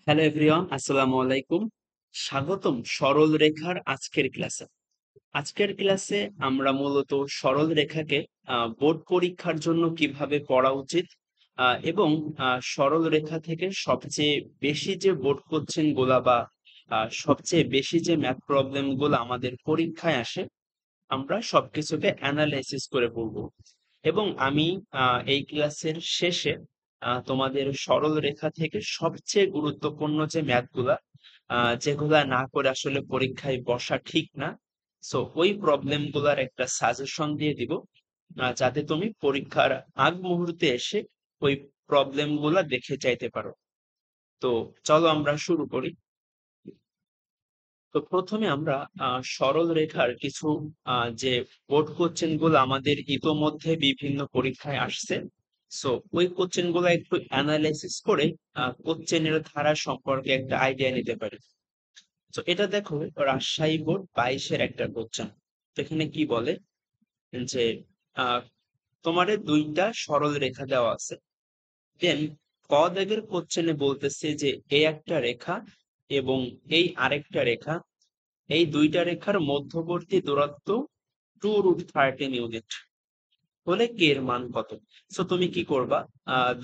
Hello everyone, আসসালামু আলাইকুম। স্বাগতম সরল রেখার আজকের ক্লাসে। আজকের ক্লাসে আমরা মূলত সরল রেখাকে বোর্ড পরীক্ষার জন্য কিভাবে পড়া উচিত এবং সরল রেখা থেকে সবচেয়ে বেশি যে বোর্ড কোশ্চেন গুলা বা সবচেয়ে বেশি যে ম্যাথ প্রবলেম গুলো আমাদের পরীক্ষায় আসে, আমরা সবকিছুকে অ্যানালাইসিস করে পড়বো। এবং আমি এই ক্লাসের শেষে তোমাদের সরল রেখা থেকে সবচেয়ে গুরুত্বপূর্ণ যে ম্যাথগুলা যেগুলা না করে আসলে পরীক্ষায় বসা ঠিক না, সো ওই প্রবলেম গুলার একটা সাজেশন দিয়ে দিব, যাতে তুমি পরীক্ষার আগ মুহূর্তে এসে ওই প্রবলেম গুলা দেখে চাইতে পারো। তো চলো আমরা শুরু করি। তো প্রথমে আমরা সরল রেখার কিছু যে বোর্ড কোশ্চেন গুলো আমাদের ইতোমধ্যে বিভিন্ন পরীক্ষায় আসছে, সো ওই কোশ্চেন গুলো একটু অ্যানালাইসিস করে কোশ্চেনের ধারা সম্পর্কে একটা আইডিয়া নিতে পারি। তো এটা দেখো, রাজশাহী বোর্ড 22-এর একটা কোশ্চেন। তো এখানে কি বলে যে আহ তোমাদের দুইটা সরল রেখা দেওয়া আছে, দেন ক দাগের কোশ্চেনে বলতেছে যে এই একটা রেখা এবং এই আরেকটা রেখা, এই দুইটা রেখার মধ্যবর্তী দূরত্ব 2√13 ইউনিট হলে কে এর মান কত। সো তুমি কি করবা,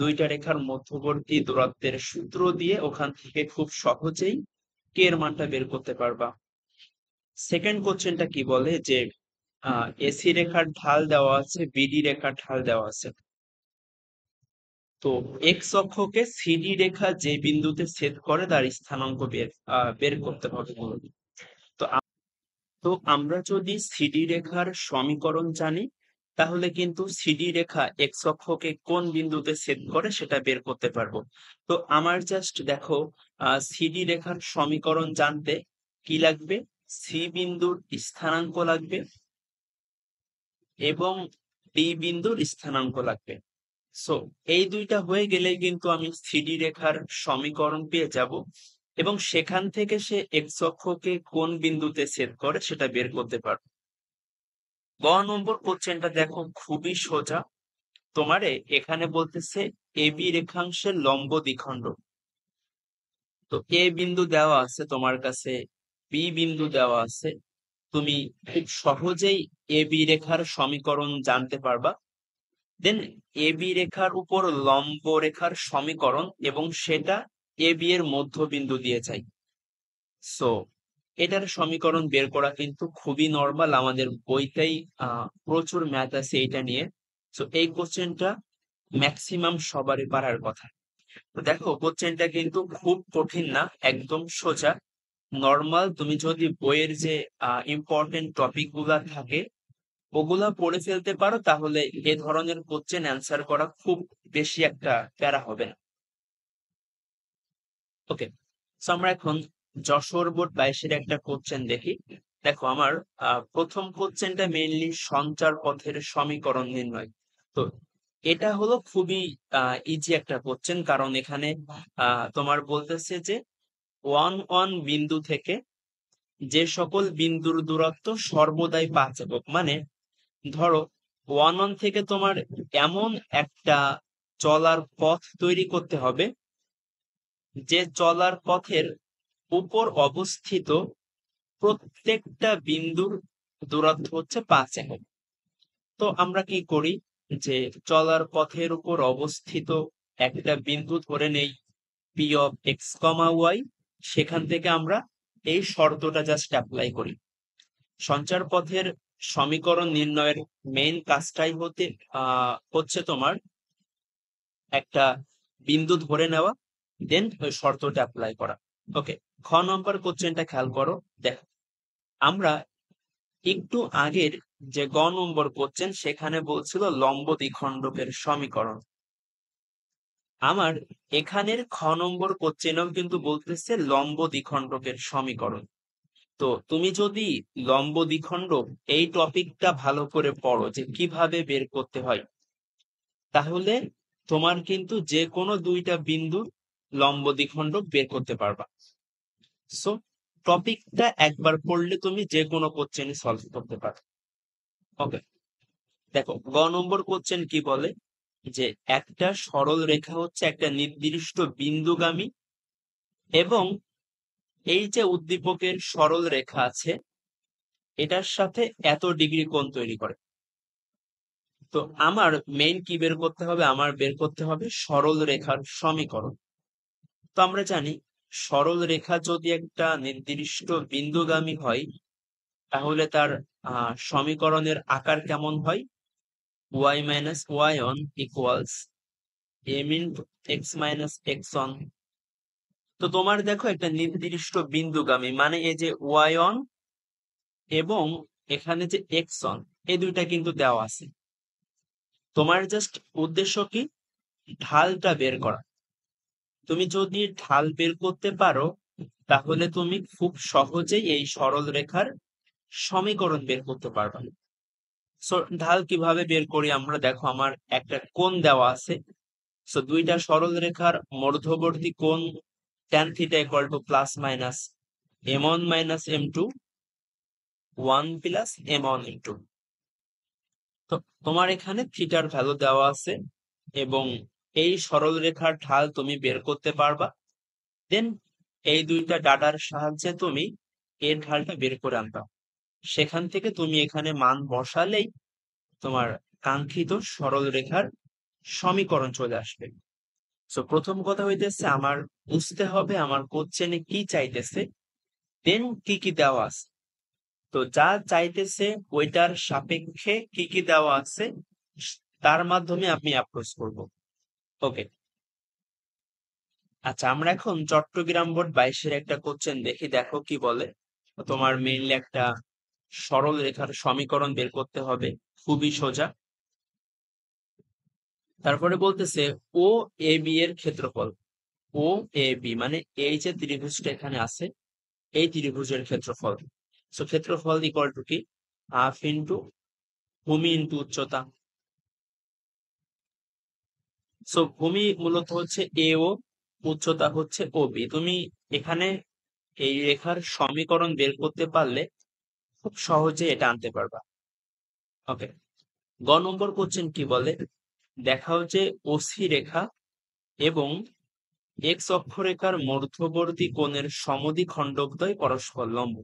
দুইটা রেখার মধ্যবর্তী দূরত্বের সূত্র দিয়ে ওখান থেকে খুব সহজেই কে এর মানটা বের করতে পারবা। সেকেন্ড কোশ্চেনটা কি বলে যে এসি রেখার ঢাল দেওয়া আছে, বিডি রেখার ঢাল দেওয়া আছে। তো এক্স অক্ষকে সিডি রেখা যে বিন্দুতে ছেদ করে তার স্থানাঙ্ক বের করতে হবে। তো তো আমরা যদি সিডি রেখার সমীকরণ জানি, তাহলে কিন্তু সিডি রেখা এক্স অক্ষকে কোন বিন্দুতে ছেদ করে সেটা বের করতে পারবো। তো আমার জাস্ট দেখো, সিডি রেখার সমীকরণ জানতে কি লাগবে, সি বিন্দুর স্থানাঙ্ক লাগবে এবং ডি বিন্দুর স্থানাঙ্ক লাগবে। সো এই দুইটা হয়ে গেলে কিন্তু আমি সিডি রেখার সমীকরণ পেয়ে যাব এবং সেখান থেকে সে এক্স অক্ষকে কোন বিন্দুতে ছেদ করে সেটা বের করতে পারবো। গ নম্বর কোশ্চেনটা দেখো, খুবই সোজা। তোমারে এখানে বলতেছে এবি রেখাংশের লম্ব দ্বিখণ্ড। তো এ বিন্দু দেওয়া আছে তোমার কাছে, বি বিন্দু দেওয়া আছে, তুমি খুব সহজেই এবি রেখার সমীকরণ জানতে পারবা। দেন এবি রেখার উপর লম্ব রেখার সমীকরণ, এবং সেটা এবি এর মধ্যবিন্দু দিয়ে চাই। সো এটার সমীকরণ বের করা কিন্তু খুবই নর্মাল, আমাদের বইতেই প্রচুর ম্যাথ আছে এটা নিয়ে। সো এই কোশ্চেনটা ম্যাক্সিমাম সবারই পারার কথা। তো দেখো, কোশ্চেনটা কিন্তু খুব কঠিন না, একদম সোজা নর্মাল। তুমি যদি বইয়ের যে ইম্পর্টেন্ট টপিক গুলা থাকে ওগুলা পড়ে ফেলতে পারো, তাহলে এ ধরনের কোশ্চেন অ্যান্সার করা খুব বেশি একটা প্যারা হবে না। ওকে, সো আমরা এখন যশোর বোর্ড 22-এর একটা কোশ্চেন দেখি। দেখো, আমার প্রথম কোশ্চেনটা মেইনলি সঞ্চার পথের সমীকরণ নির্ণয়। তো এটা হলো খুবই ইজি একটা কোশ্চেন, কারণ এখানে তোমার বলতেছে যে ওয়ান ওয়ান বিন্দু থেকে যে সকল বিন্দুর দূরত্ব সর্বদাই 5 একক, মানে ধরো ওয়ান ওয়ান থেকে তোমার এমন একটা চলার পথ তৈরি করতে হবে যে চলার পথের উপর অবস্থিত প্রত্যেকটা বিন্দুর দূরত্ব হচ্ছে 5 একক। তো আমরা কি করি, যে চলার পথের উপর অবস্থিত একটা বিন্দু ধরে নেই P of X comma Y, সেখান থেকে আমরা এই শর্তটা জাস্ট অ্যাপ্লাই করি। সঞ্চার পথের সমীকরণ নির্ণয়ের মেইন কাজটাই হচ্ছে তোমার একটা বিন্দু ধরে নেওয়া, দেন ওই শর্তটা অ্যাপ্লাই করা। ওকে, খ নম্বর কোশ্চেনটা খেয়াল করো। দেখো, আমরা একটু আগের যে গ নম্বর কোশ্চেন সেখানে বলছিল লম্ব দ্বিখণ্ডকের সমীকরণ। আমার এখানের খ নম্বর কোশ্চেনেও কিন্তু বলতেছে লম্ব দ্বিখণ্ডকের সমীকরণ। তো তুমি যদি লম্ব দ্বিখণ্ডক এই টপিকটা ভালো করে পড়ো যে কিভাবে বের করতে হয়, তাহলে তোমার কিন্তু যে কোনো দুইটা বিন্দুর লম্ব দ্বিখণ্ডক বের করতে পারবা। সো টপিকটা একবার পড়লে তুমি যে কোনো কোশ্চেনই সলভ করতে পারো। ওকে, দেখো গ নম্বর কোশ্চেন কি বলে, যে একটা সরল রেখা হচ্ছে একটা নির্দিষ্ট বিন্দুগামী এবং এই যে উদ্দীপকের সরল রেখা আছে এটার সাথে এত ডিগ্রি কোণ তৈরি করে। তো আমার মেইন কি বের করতে হবে? আমার বের করতে হবে সরল রেখার সমীকরণ। তো আমরা জানি সরল রেখা যদি একটা নির্দিষ্ট বিন্দুগামী হয় তাহলে তার সমীকরণের আকার কেমন হয়? y minus Y one equals m into X minus X one. তো তোমার দেখো একটা নির্দিষ্ট বিন্দুগামী মানে এই যে ওয়াই অন এবং এখানে যে এক্স অন এই দুইটা কিন্তু দেওয়া আছে। তোমার জাস্ট উদ্দেশ্য কি? ঢালটা বের করা। তুমি যদি ঢাল বের করতে পারো তাহলে তুমি খুব সহজেই এই সরল রেখার সমীকরণ বের করতে পারবে। সো ঢাল কিভাবে বের করি আমরা? দেখো আমার একটা কোণ দেওয়া আছে। সো দুইটা সরল রেখার মধ্যবর্তী কোণ tan theta equal to plus minus m1 minus m2 1 plus m1 m2। তো তোমার এখানে থিটার ভ্যালু দেওয়া আছে এবং এই সরল রেখার ঢাল তুমি বের করতে পারবা। দেন এই দুইটা ডাটার সাহায্যে তুমি এর ঢালটা বের করে আনবা। সেখান থেকে তুমি এখানে মান বসালেই তোমার কাঙ্ক্ষিত সরল রেখার সমীকরণ চলে আসবে। সো প্রথম কথা হইতেছে আমার বুঝতে হবে আমার কোশ্চেনে কি চাইতেছে, দেন কি কি দেওয়া আছে। তো যা চাইতেছে ওইটার সাপেক্ষে কি কি দেওয়া আছে তার মাধ্যমে আমি অ্যাপ্রোচ করব। ওকে, আচ্ছা আমরা এখন চট্টগ্রাম বোর্ড 22-এর একটা কোশ্চেন দেখি, দেখো কি বলে। তোমার মেইনলি একটা সরল রেখার সমীকরণ বের করতে হবে, খুবই সোজা। তারপরে বলতেছে ও এ বি এর ক্ষেত্রফল। ও এ বি মানে এই যে ত্রিভুজটা এখানে আছে এই ত্রিভুজের ক্ষেত্রফল। সো ক্ষেত্রফল ইকুয়াল টু কি? হাফ ইন্টু ভূমি ইন্টু উচ্চতা। সো ভূমি মূলত হচ্ছে এ ও, উচ্চতা হচ্ছে ও বি। তুমি এখানে এই রেখার সমীকরণ বের করতে পারলে খুব সহজে এটা আনতে পারবা। ওকে, গ নম্বর কোশ্চেন কি বলে? দেখাও যে ওসি রেখা এবং এক্স অক্ষরেখার মধ্যবর্তী কোণের সমদ্বিখণ্ডকদ্বয় পরস্পর লম্ব।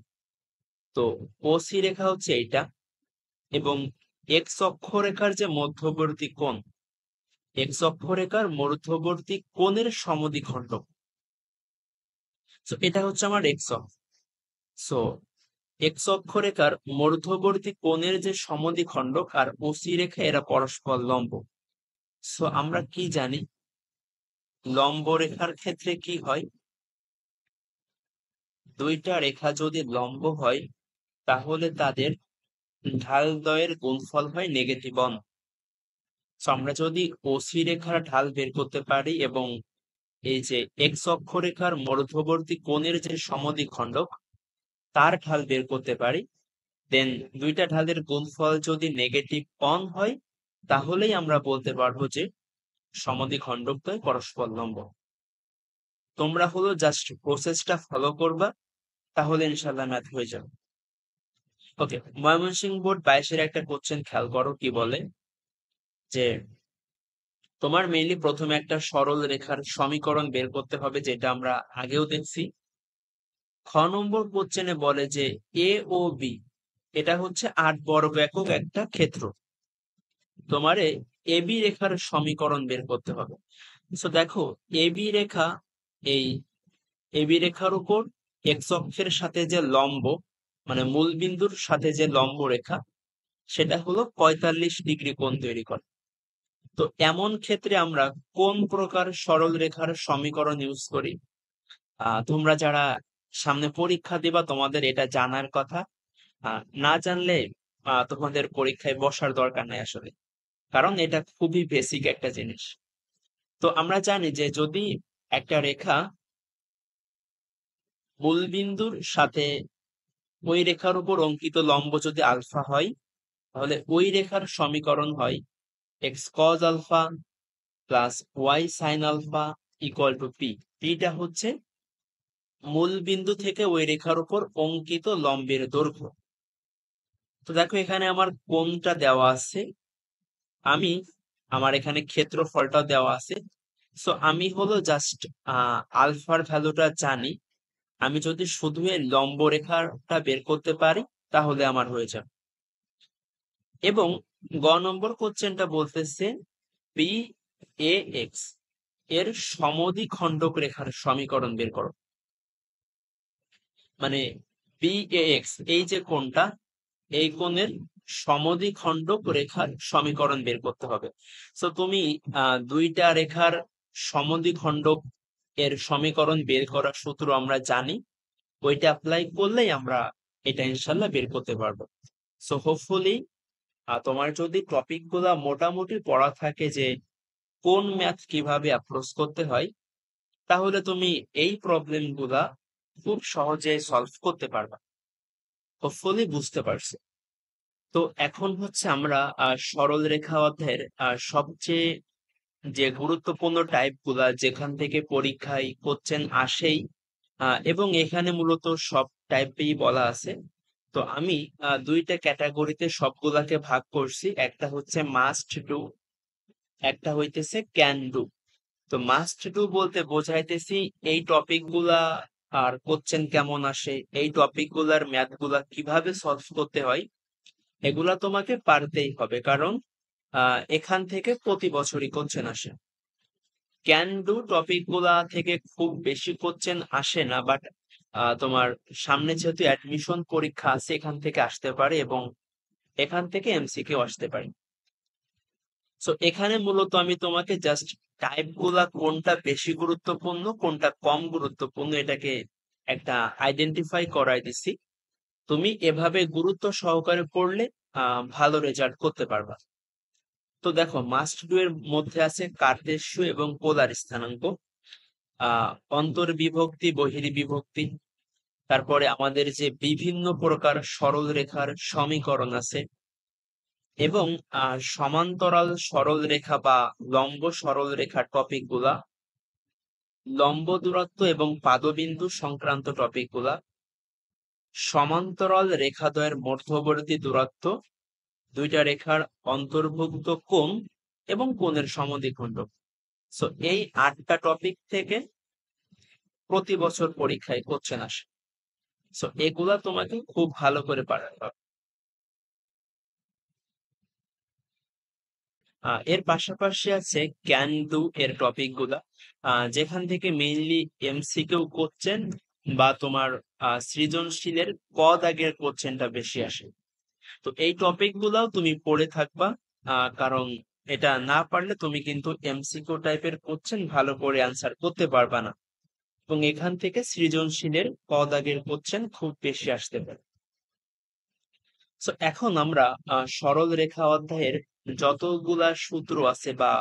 তো ওসি রেখা হচ্ছে এইটা এবং এক্স অক্ষরেখার যে মধ্যবর্তী কোণ, এক্স অক্ষরেখার মধ্যবর্তী কোণের সমদ্বিখণ্ডক। সো এটা হচ্ছে আমার এক্স অক্ষ। সো এক্স অক্ষরেখার মধ্যবর্তী কোণের যে সমদ্বিখণ্ডক আর ওসি রেখা এরা পরস্পর লম্ব। সো আমরা কি জানি লম্ব রেখার ক্ষেত্রে কি হয়? দুইটা রেখা যদি লম্ব হয় তাহলে তাদের ঢালদ্বয়ের গুণফল হয় নেগেটিভ 1। সো আমরা যদি ওসি রেখার ঢাল বের করতে পারি এবং এই যে এক্স অক্ষরেখার মধ্যবর্তী কোণের যে সমদ্বিখণ্ডক তার ঢাল বের করতে পারি, দেন দুইটা ঢালের গুণফল যদি নেগেটিভ 1 হয় তাহলেই আমরা বলতে পারবো যে সমদ্বিখণ্ডকদ্বয় পরস্পর লম্ব। তোমরা হলো জাস্ট প্রসেসটা ফলো করবা তাহলে ইনশাল্লাহ ম্যাথ হয়ে যাবে। ওকে, ময়মনসিংহ বোর্ড 22-এর একটা কোশ্চেন খেয়াল করো কি বলে যে তোমার মেইনলি প্রথমে একটা সরল রেখার সমীকরণ বের করতে হবে, যেটা আমরা আগেও দেখছি। খ নম্বর কোশ্চেনে বলে যে এ ও বি এটা হচ্ছে 8 বর্গ একক একটা ক্ষেত্র। তোমারে এবি রেখার সমীকরণ বের করতে হবে। তো দেখো এবি রেখা, এই এবি রেখার উপর এক্স অক্ষের সাথে যে লম্ব মানে মূল বিন্দুর সাথে যে লম্ব রেখা সেটা হলো 45 ডিগ্রি কোণ তৈরি করে। তো এমন ক্ষেত্রে আমরা কোন প্রকার সরল রেখার সমীকরণ ইউজ করি? তোমরা যারা সামনে পরীক্ষা দিবা তোমাদের এটা জানার কথা। না জানলে তোমাদের পরীক্ষায় বসার দরকার নাই আসলে, কারণ এটা খুবই বেসিক একটা জিনিস। তো আমরা জানি যে যদি একটা রেখা মূলবিন্দুর সাথে ওই রেখার উপর অঙ্কিত লম্ব যদি আলফা হয় তাহলে ওই রেখার সমীকরণ হয় X cos alpha plus Y sine alpha equal to P. পিটা হচ্ছে মূল বিন্দু থেকে ওই রেখার উপর অঙ্কিত লম্বের দৈর্ঘ্য। তো দেখো এখানে আমার কোণটা দেওয়া আছে, আমি আমার এখানে ক্ষেত্রফলটাও দেওয়া আছে। সো আমি হলো জাস্ট আলফার ভ্যালুটা জানি, আমি যদি শুধু এই লম্ব রেখাটা বের করতে পারি তাহলে আমার হয়ে যাবে। এবং গ নম্বর কোশ্চেনটা বলতেছে বি এ এক্স এর সমদ্বিখণ্ডক রেখার সমীকরণ বের করো। মানে বি এ এক্স এই যে কোণটা, এই কোণের সমদ্বিখণ্ডক রেখার সমীকরণ বের করতে হবে। সো তুমি দুইটা রেখার সমদ্বিখণ্ডক এর সমীকরণ বের করার সূত্র আমরা জানি, ওইটা অ্যাপ্লাই করলেই আমরা এটা ইনশাল্লাহ বের করতে পারবো। সো হোপফুলি তোমার যদি টপিক গুলা মোটামুটি পড়া থাকে যে কোন ম্যাথ কিভাবে অ্যাপ্রোচ করতে হয়, তাহলে তুমি এই প্রবলেম গুলা খুব সহজে সলভ করতে পারবা। হোপফুলি বুঝতে পারছো। তো এখন হচ্ছে আমরা সরল রেখা অধ্যায়ের সবচেয়ে যে গুরুত্বপূর্ণ টাইপ গুলা, যেখান থেকে পরীক্ষায় কোশ্চেন আসেই, এবং এখানে মূলত সব টাইপেই বলা আছে। তো আমি দুইটা ক্যাটাগরিতে সবগুলাকে ভাগ করছি, একটা হচ্ছে মাস্ট ডু, একটা হইতেছে ক্যান ডু। তো মাস্ট ডু বলতে বোঝাইতেছি এই টপিক গুলা আর কোশ্চেন কেমন আসে, এই টপিক গুলার ম্যাথ গুলা কিভাবে সলভ করতে হয়, এগুলা তোমাকে পারতেই হবে, কারণ এখান থেকে প্রতি বছরই কোশ্চেন আসে। ক্যান ডু টপিক গুলা থেকে খুব বেশি কোশ্চেন আসে না, বাট তোমার সামনে যেহেতু অ্যাডমিশন পরীক্ষা আছে, এখান থেকে আসতে পারে এবং এখান থেকে এমসিকিউ আসতে পারে। সো এখানে মূলত আমি তোমাকে জাস্ট টাইপ গুলা কোনটা বেশি গুরুত্বপূর্ণ কোনটা কম গুরুত্বপূর্ণ এটাকে একটা আইডেন্টিফাই করাই দিছি। তুমি এভাবে গুরুত্ব সহকারে পড়লে ভালো রেজাল্ট করতে পারবা। তো দেখো, মাস্ট ডু এর মধ্যে আছে কার্টেসীয় এবং পোলার স্থানাঙ্ক, অন্তর্বিভক্তি বহির্বিভক্তি, তারপরে আমাদের যে বিভিন্ন প্রকার সরল রেখার সমীকরণ আছে, এবং সমান্তরাল সরল রেখা বা লম্ব সরল রেখার টপিক গুলা, লম্ব দূরত্ব এবং পাদবিন্দু সংক্রান্ত টপিক গুলা, সমান্তরাল রেখাদ্বয়ের মধ্যবর্তী দূরত্ব, দুইটা রেখার অন্তর্ভুক্ত কোণ এবং কোণের সমদ্বিখণ্ডক। সো এই 8টা টপিক থেকে প্রতি বছর পরীক্ষায় কোশ্চেন আসে। সো এগুলা তোমাকে খুব ভালো করে পাঠাতে হবে। এর পাশাপাশি আছে ক্যান ডু এর টপিক গুলা, যেখান থেকে মেইনলি এমসিকিউ কোশ্চেন বা তোমার সৃজনশীলের ক দাগের কোশ্চেনটা বেশি আসে। তো এই টপিক গুলাও তুমি পড়ে থাকবা, কারণ এটা না পারলে তুমি কিন্তু এমসিকিউ টাইপের কোশ্চেন ভালো করে আনসার করতে পারবা না, এবং এখান থেকে সৃজনশীলের ক দাগের কোশ্চেন খুব বেশি আসতে পারে। সো এখন আমরা সরল রেখা অধ্যায়ের যতগুলা সূত্র আছে বা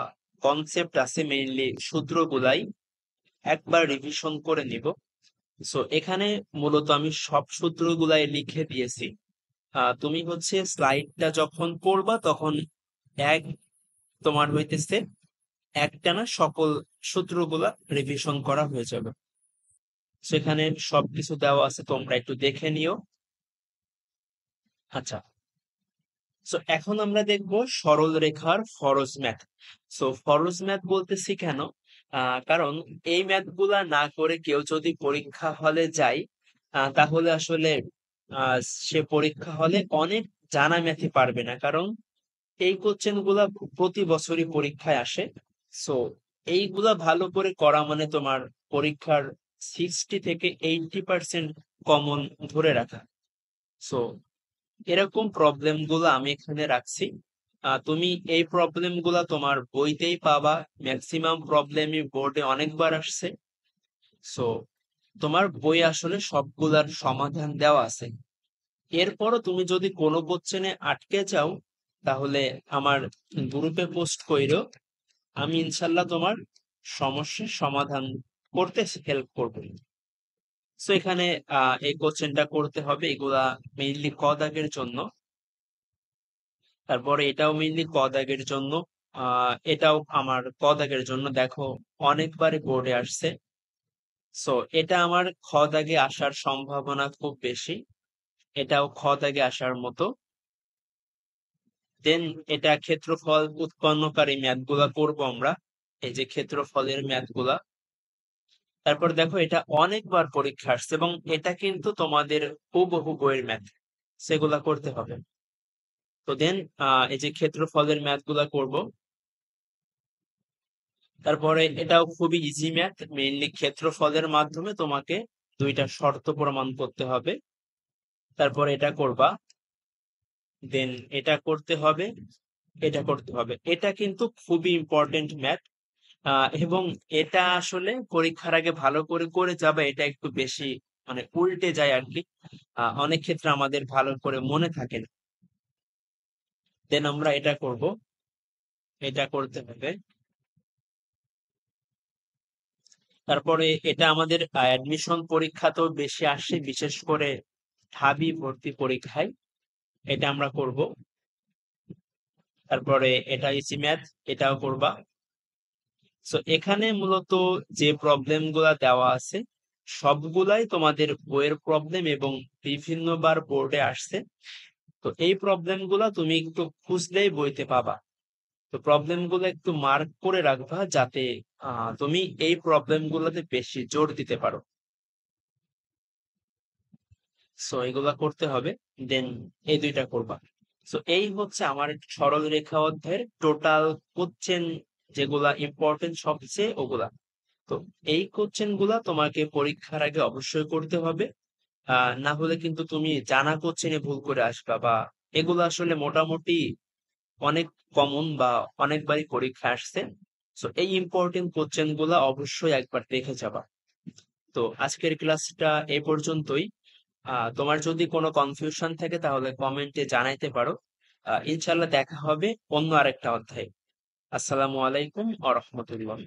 কনসেপ্ট আছে, মেইনলি সূত্রগুলাই একবার রিভিশন করে নিব। সো এখানে মূলত আমি সব সূত্রগুলাই লিখে দিয়েছি। তুমি হচ্ছে স্লাইডটা যখন পড়বা তখন এক তোমার হইতেছে একটানা সকল সূত্রগুলা রিভিশন করা হয়ে যাবে। সেখানে সবকিছু দেওয়া আছে, তোমরা একটু দেখে নিও। আচ্ছা, সো এখন আমরা দেখব সরল রেখার ফরজ ম্যাথ। সো ফরজ ম্যাথ বলতেছি কেন, কারণ এই ম্যাথ গুলা না করে কেউ যদি পরীক্ষা হলে যায়, তাহলে আসলে আহ, সে পরীক্ষা হলে অনেক জানা ম্যাথই পারবে না, কারণ এই কোশ্চেন গুলা প্রতি বছরই পরীক্ষায় আসে। সো এইগুলা ভালো করে করা মানে তোমার পরীক্ষার 60 থেকে 80% কমন ধরে রাখা। সো এরকম প্রবলেম গুলো আমি এখানে রাখছি। তুমি এই প্রবলেম গুলা তোমার বইতেই পাবা, ম্যাক্সিমাম প্রবলেমই বোর্ডে অনেকবার আসছে। সো তোমার বই আসলে সবগুলার সমাধান দেওয়া আছে। এরপরও তুমি যদি কোনো কোশ্চেনে আটকে যাও, তাহলে আমার গ্রুপে পোস্ট কইরো, আমি ইনশাল্লাহ তোমার সমস্যার সমাধান করতে হেল্প করবো। সো এখানে এই কোশ্চেনটা করতে হবে, এগুলা মেইনলি ক দাগের জন্য। তারপরে এটাও মেইনলি ক দাগের জন্য, এটাও আমার ক দাগের জন্য। দেখো, অনেকবারই বোর্ডে আসছে। সো এটা আমার খ দাগে আসার সম্ভাবনা খুব বেশি, এটাও খ দাগে আসার মতো। দেন এটা ক্ষেত্রফল উৎপন্নকারী ম্যাথ গুলা করবো আমরা। এই যে ক্ষেত্রফলের ম্যাথ গুলা। তারপর দেখো এটা অনেকবার পরীক্ষা আসছে এবং এটা কিন্তু তোমাদের হুবহু বইয়ের ম্যাথ, সেগুলা করতে হবে। তো দেন এই যে ক্ষেত্রফলের ম্যাথ গুলা করবো। তারপরে এটাও খুবই ইজি ম্যাথ, মেইনলি ক্ষেত্রফলের মাধ্যমে তোমাকে দুইটা শর্ত প্রমাণ করতে হবে। তারপরে এটা করবা, দেন এটা করতে হবে, এটা করতে হবে। এটা কিন্তু খুবই ইম্পর্টেন্ট ম্যাথ, এবং এটা আসলে পরীক্ষার আগে ভালো করে করে যাবে, এটা একটু বেশি মানে উল্টে যায় আর কি। অনেক ক্ষেত্রে আমাদের ভালো করে মনে থাকে না। দেন আমরা এটা করব, এটা করতে হবে। তারপরে এটা আমাদের অ্যাডমিশন পরীক্ষাতেও বেশি আসে, বিশেষ করে ঢাবি ভর্তি পরীক্ষায় এটা আমরা করব। তারপরে এটা ইসি ম্যাথ, এটাও করবা। সো এখানে মূলত যে প্রবলেম গুলা দেওয়া আছে সবগুলাই তোমাদের বইয়ের প্রবলেম এবং বিভিন্নবার বোর্ডে আসছে। তো এই প্রবলেম গুলা তুমি একটু খুঁজলেই বইতে পাবা। তো প্রবলেম গুলো একটু মার্ক করে রাখবা, যাতে তুমি এই প্রবলেম গুলোতে বেশি জোর দিতে পারো। সো এগুলা করতে হবে, দেন এই দুইটা করবা। সো এই হচ্ছে আমার সরল রেখা অধ্যায়ের টোটাল কোশ্চেন, যেগুলা ইম্পর্টেন্ট সবচেয়ে ওগুলা। তো এই কোশ্চেন গুলা তোমাকে পরীক্ষার আগে অবশ্যই করতে হবে, না হলে কিন্তু তুমি জানা কোশ্চেনে ভুল করে আসবা। বা এগুলো আসলে মোটামুটি অনেক কমন বা অনেকবারই পরীক্ষা আসছে। সো এই ইম্পর্টেন্ট কোশ্চেন গুলা অবশ্যই একবার দেখে যাবা। তো আজকের ক্লাসটা এই পর্যন্তই। তোমার যদি কোনো কনফিউশন থাকে তাহলে কমেন্টে জানাইতে পারো। ইনশাল্লাহ দেখা হবে অন্য আরেকটা অধ্যায়ে। আসসালামু আলাইকুম ওয়া রাহমাতুল্লাহ।